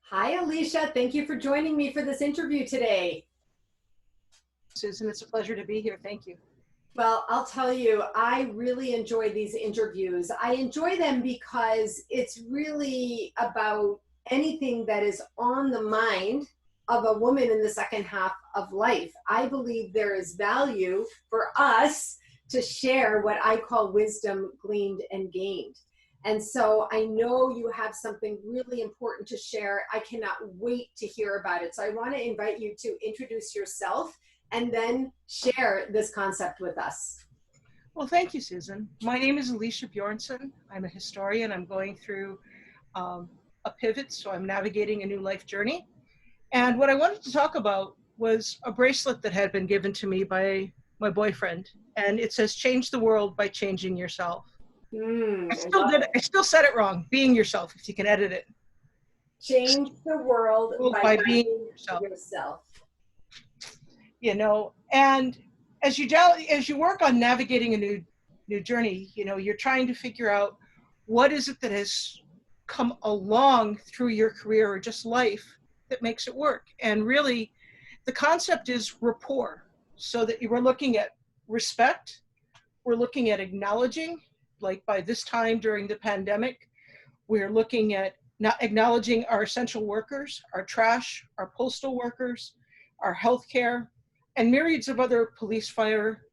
Hi, Alicia. Thank you for joining me for this interview today. Susan, it's a pleasure to be here. Thank you. Well, I'll tell you, I really enjoy these interviews. I enjoy them because it's really about anything that is on the mind of a woman in the second half of life. I believe there is value for us to share what I call wisdom gleaned and gained. And so I know you have something really important to share. I cannot wait to hear about it. So I want to invite you to introduce yourself and then share this concept with us. Well, thank you, Susan. My name is Alicia Bjornson. I'm a historian. I'm going through a pivot, so I'm navigating a new life journey. And what I wanted to talk about was a bracelet that had been given to me by my boyfriend. And it says, change the world by changing yourself. I still said it wrong. Being yourself, if you can edit it. Change the world by being yourself. You know, and as you work on navigating a new journey, you know, you're trying to figure out what is it that has come along through your career or just life that makes it work. And really, the concept is rapport. So that we're looking at respect, we're looking at acknowledging, like by this time during the pandemic, we're looking at not acknowledging our essential workers, our trash, our postal workers, our healthcare, and myriads of other police, fire,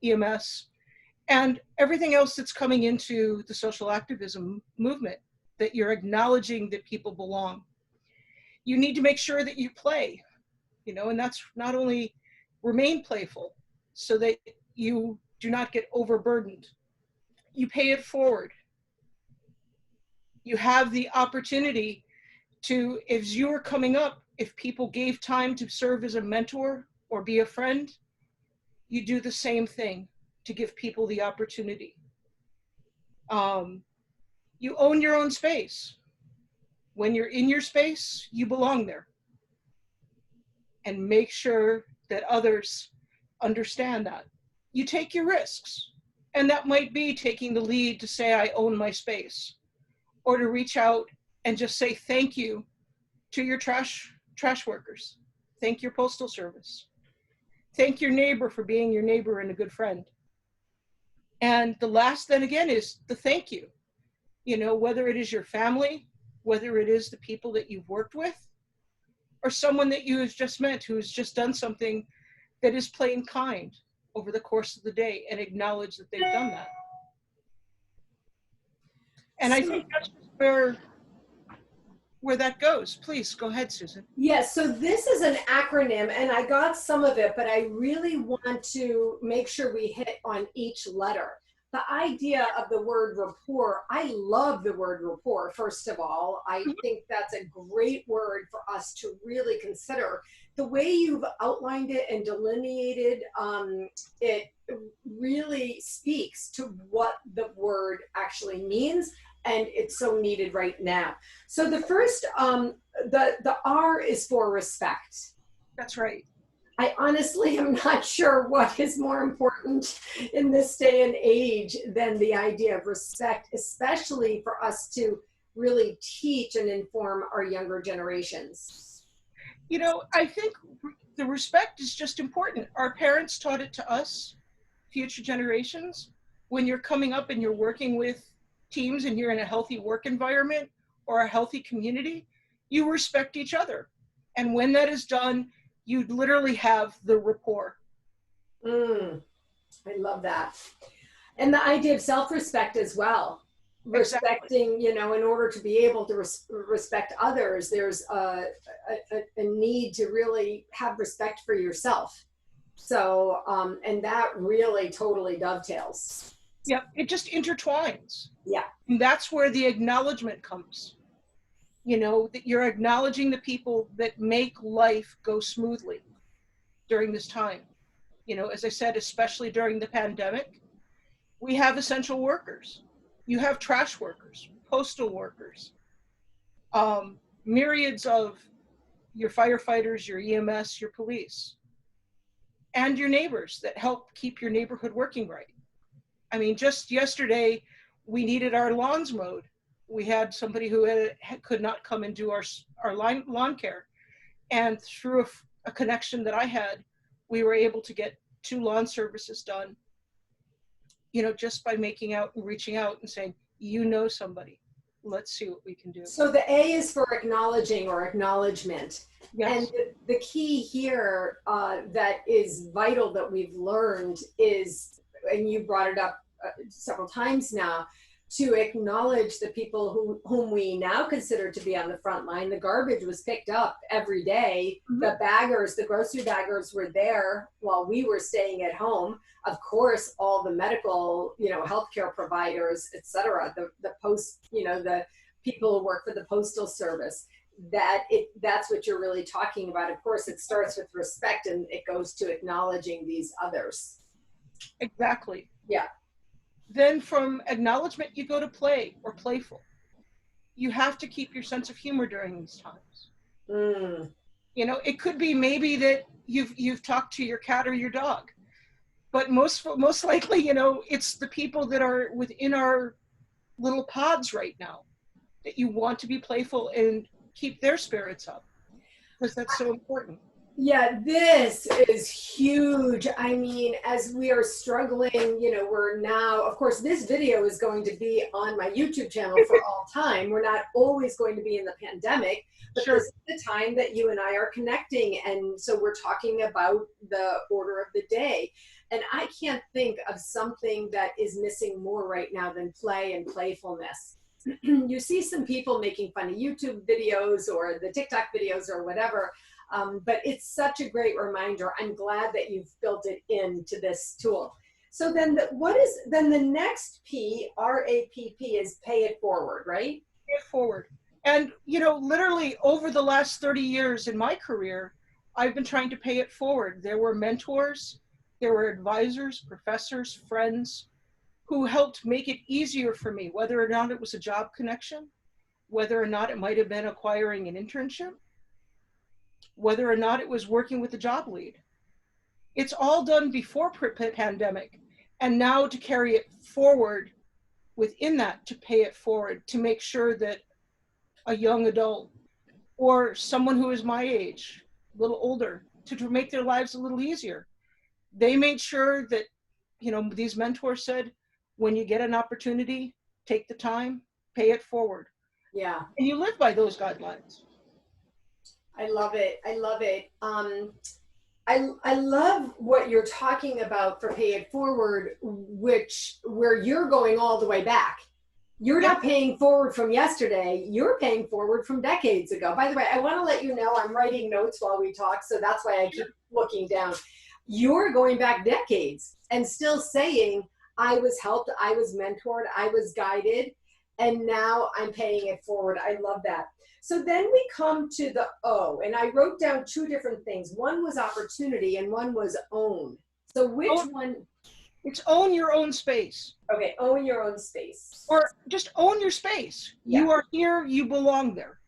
EMS, and everything else that's coming into the social activism movement, that you're acknowledging that people belong. You need to make sure that you play, you know, and that's not only remain playful so that you do not get overburdened. You pay it forward. You have the opportunity to, as you are coming up, if people gave time to serve as a mentor or be a friend, you do the same thing to give people the opportunity. You own your own space. When you're in your space, you belong there. And make sure that others understand that. You take your risks. And that might be taking the lead to say, I own my space, or to reach out and just say thank you to your trash workers. Thank your postal service. Thank your neighbor for being your neighbor and a good friend. And the last then again is the thank you. You know, whether it is your family, whether it is the people that you've worked with, or someone that you have just met who has just done something that is plain kind over the course of the day, and acknowledge that they've done that. And I think that's where that goes. Please go ahead, Susan. Yes, so this is an acronym, and I got some of it, but I really want to make sure we hit on each letter. The idea of the word rapport, I love the word rapport, first of all. I think that's a great word for us to really consider. The way you've outlined it and delineated, it really speaks to what the word actually means, and it's so needed right now. So the first, the R is for respect. That's right. I honestly am not sure what is more important in this day and age than the idea of respect, especially for us to really teach and inform our younger generations. You know, I think the respect is just important. Our parents taught it to us, future generations. When you're coming up and you're working with teams and you're in a healthy work environment or a healthy community, you respect each other. And when that is done, you literally have the rapport. I love that. And the idea of self-respect as well. Exactly. Respecting, you know, in order to be able to respect others, there's a need to really have respect for yourself. So, and that really totally dovetails. Yeah, it just intertwines. Yeah. And that's where the acknowledgement comes. You know, that you're acknowledging the people that make life go smoothly during this time. You know, as I said, especially during the pandemic, we have essential workers. You have trash workers, postal workers, myriads of your firefighters, your EMS, your police, and your neighbors that help keep your neighborhood working right. I mean, just yesterday, we needed our lawns mowed. We had somebody who could not come and do our lawn care. And through a connection that I had, we were able to get 2 lawn services done, just by making out and reaching out and saying, somebody, let's see what we can do. So the A is for acknowledging or acknowledgement. Yes. And the key here that is vital that we've learned is, and you brought it up several times now, to acknowledge the people whom we now consider to be on the front line. The garbage was picked up every day. Mm-hmm. The baggers, the grocery baggers were there while we were staying at home. Of course, all the medical, healthcare providers, et cetera, the post, the people who work for the postal service, that's what you're really talking about. Of course, it starts with respect and it goes to acknowledging these others. Exactly. Yeah. Then from acknowledgement, you go to play or playful. You have to keep your sense of humor during these times. Mm. It could be maybe that you've talked to your cat or your dog, but most likely, it's the people that are within our little pods right now that you want to be playful and keep their spirits up, because that's so important. Yeah, this is huge. I mean, as we are struggling, we're now, of course, this video is going to be on my YouTube channel for all time. We're not always going to be in the pandemic, but Sure. This is the time that you and I are connecting. And so we're talking about the order of the day. And I can't think of something that is missing more right now than play and playfulness. You see some people making funny YouTube videos or the TikTok videos or whatever. But it's such a great reminder. I'm glad that you've built it into this tool. So then the next P, R.A.P.P. is pay it forward, right? Pay it forward. And, literally over the last 30 years in my career, I've been trying to pay it forward. There were mentors, there were advisors, professors, friends who helped make it easier for me, whether or not it was a job connection, whether or not it might have been acquiring an internship, whether or not it was working with the job lead. It's all done before pandemic. And now to carry it forward within that, to pay it forward, to make sure that a young adult or someone who is my age, a little older, to make their lives a little easier. They made sure that, these mentors said, when you get an opportunity, take the time, pay it forward. Yeah. And you live by those guidelines. I love it. I love it. I love what you're talking about for pay it forward, where you're going all the way back. You're not paying forward from yesterday. You're paying forward from decades ago. By the way, I want to let you know I'm writing notes while we talk, so that's why I keep looking down. You're going back decades and still saying, I was helped, I was mentored, I was guided, and now I'm paying it forward. I love that. So then we come to the O, and I wrote down 2 different things. One was opportunity and one was own. So which one? It's own your own space. Okay, own your own space. Or just own your space. Yeah. You are here, you belong there.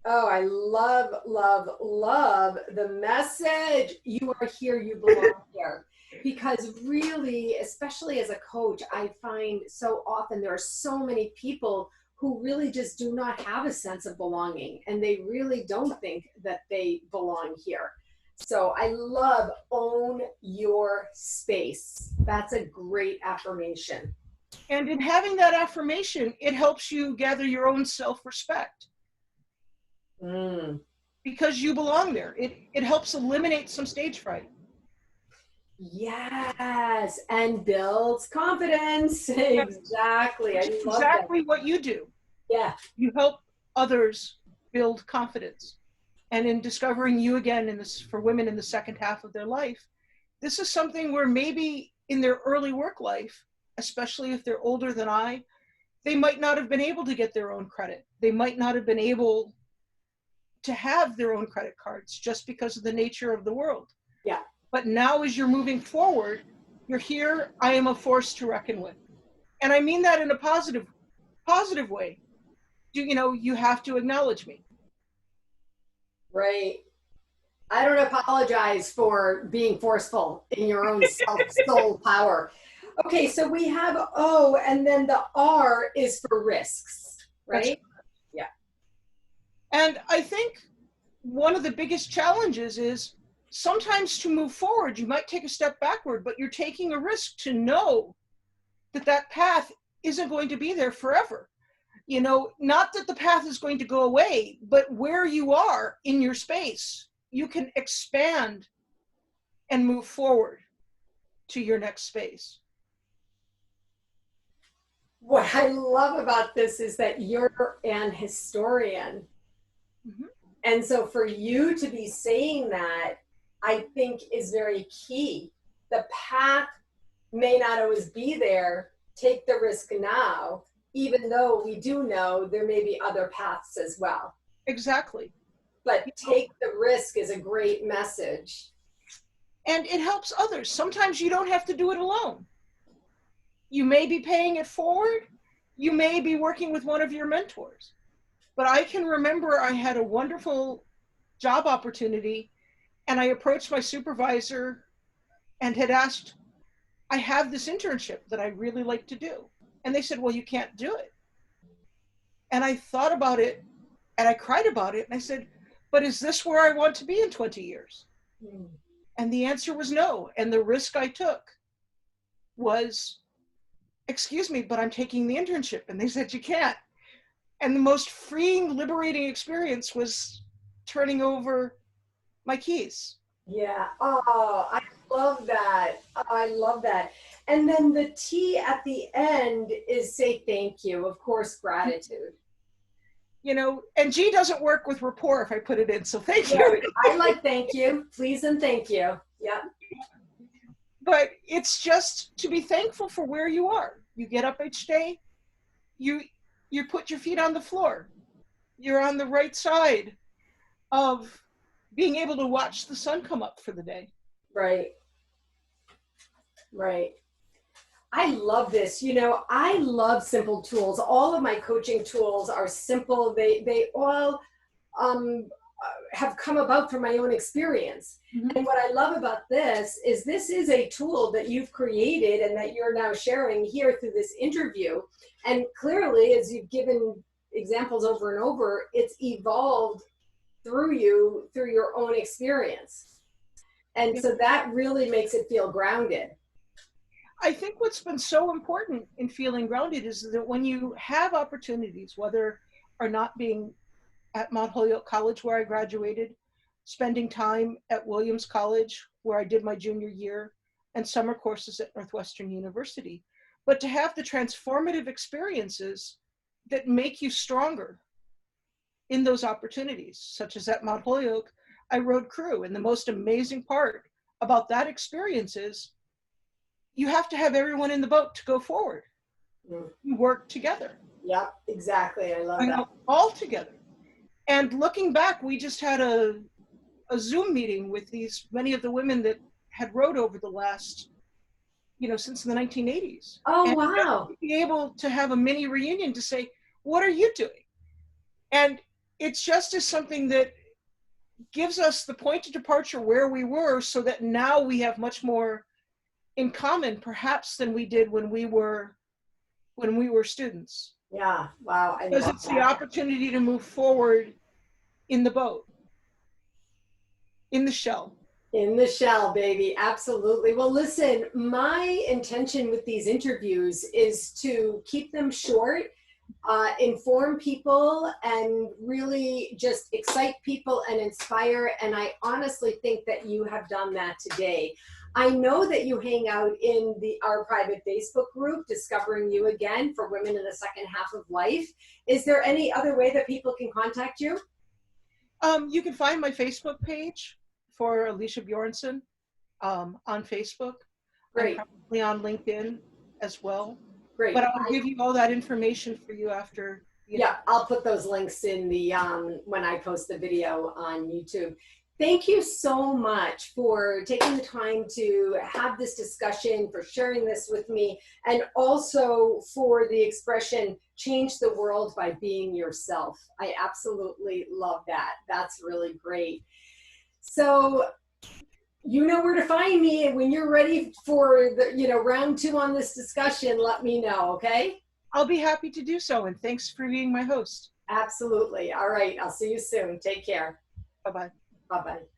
Oh, I love, love, love the message. You are here, you belong here. Because really, especially as a coach, I find so often there are so many people who really just do not have a sense of belonging, and they really don't think that they belong here. So I love own your space. That's a great affirmation. And in having that affirmation, it helps you gather your own self-respect. Because you belong there. It helps eliminate some stage fright. Yes, and builds confidence. Exactly. I love exactly that. What you do. Yeah. You help others build confidence. And in discovering you again for women in the second half of their life, this is something where maybe in their early work life, especially if they're older than I, they might not have been able to get their own credit. They might not have been able to have their own credit cards just because of the nature of the world. Yeah. But now as you're moving forward, you're here, I am a force to reckon with. And I mean that in a positive way. You have to acknowledge me. Right. I don't apologize for being forceful in your own soul power. Okay, so we have O, and then the R is for risks, That's right? Yeah. And I think one of the biggest challenges is sometimes to move forward, you might take a step backward, but you're taking a risk to know that that path isn't going to be there forever. You know, not that the path is going to go away, but where you are in your space, you can expand and move forward to your next space. What I love about this is that you're an historian. Mhm. And so for you to be saying that, I think is very key. The path may not always be there. Take the risk now, even though we do know there may be other paths as well. Exactly. But take the risk is a great message. And it helps others. Sometimes you don't have to do it alone. You may be paying it forward. You may be working with one of your mentors. But I can remember I had a wonderful job opportunity and I approached my supervisor and had asked, I have this internship that I really like to do. And they said, well, you can't do it. And I thought about it and I cried about it. And I said, but is this where I want to be in 20 years? Mm. And the answer was no. And the risk I took was, excuse me, but I'm taking the internship. And they said, you can't. And the most freeing, liberating experience was turning over my keys. Yeah. Oh, I love that. Oh, I love that. And then the T at the end is say thank you. Of course, gratitude. You know, and G doesn't work with rapport if I put it in. So thank you. Right. I like thank you. Please and thank you. Yeah. But it's just to be thankful for where you are. You get up each day, you you put your feet on the floor. You're on the right side of being able to watch the sun come up for the day. Right. Right. I love this. You know, I love simple tools. All of my coaching tools are simple. They all um, have come about from my own experience. Mm-hmm. And what I love about this is a tool that you've created and that you're now sharing here through this interview. And clearly, as you've given examples over and over, it's evolved through you, through your own experience. And Yeah. so that really makes it feel grounded. I think what's been so important in feeling grounded is that when you have opportunities, whether or not being at Mount Holyoke College where I graduated, spending time at Williams College where I did my junior year, and summer courses at Northwestern University, but to have the transformative experiences that make you stronger in those opportunities, such as at Mount Holyoke, I rode crew. And the most amazing part about that experience is you have to have everyone in the boat to go forward. Mm. You work together. Yep, exactly. I love that. All together. And looking back, we just had a Zoom meeting with many of the women that had rowed over the last, since the 1980s. Oh, And wow. to be able to have a mini reunion to say, what are you doing? And it's just as something that gives us the point of departure where we were, so that now we have much more in common, perhaps, than we did when we were students. Yeah. Wow. I Because love it's the that. opportunity to move forward in the boat, in the shell. In the shell, baby. Absolutely. Well, listen, my intention with these interviews is to keep them short, inform people, and really just excite people and inspire. And I honestly think that you have done that today. I know that you hang out in our private Facebook group, Discovering You Again for Women in the Second Half of Life. Is there any other way that people can contact you? You can find my Facebook page for Alicia Bjornson on Facebook. Great. I'm probably on LinkedIn as well. Great. But I'll give you all that information for you after. Yeah, I'll put those links in the when I post the video on YouTube. Thank you so much for taking the time to have this discussion, for sharing this with me, and also for the expression, change the world by being yourself. I absolutely love that. That's really great. So You know where to find me. And when you're ready for the, round two on this discussion, let me know, okay? I'll be happy to do so, and thanks for being my host. Absolutely. All right. I'll see you soon. Take care. Bye-bye. Bye-bye.